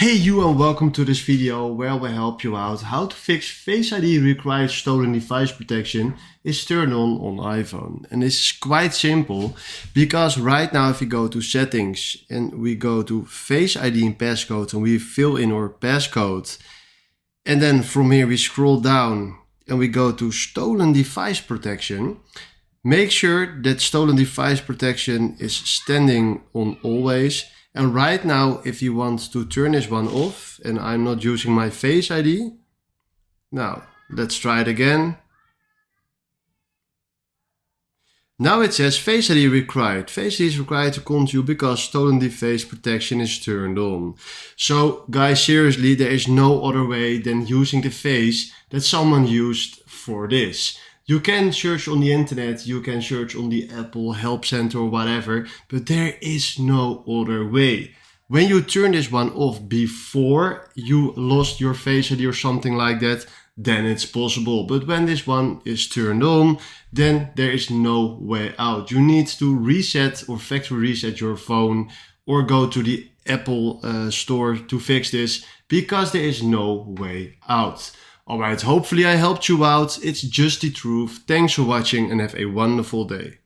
Hey you, and welcome to this video where I will help you out how to fix Face ID required stolen device protection is turned on iPhone. And this is quite simple because right now if we go to settings and we go to Face ID and passcode and we fill in our passcode, and then from here we scroll down and we go to stolen device protection, make sure that stolen device protection is standing on always. And right now, if you want to turn this one off, and I'm not using my Face ID. Now, let's try it again. Now it says Face ID required. Face ID is required to continue because stolen device protection is turned on. So guys, seriously, there is no other way than using the face that someone used for this. You can search on the internet, you can search on the Apple Help Center or whatever, but there is no other way. When you turn this one off before you lost your Face ID or something like that, then it's possible. But when this one is turned on, then there is no way out. You need to reset or factory reset your phone or go to the Apple store to fix this because there is no way out. Alright, hopefully I helped you out. It's just the truth. Thanks for watching and have a wonderful day.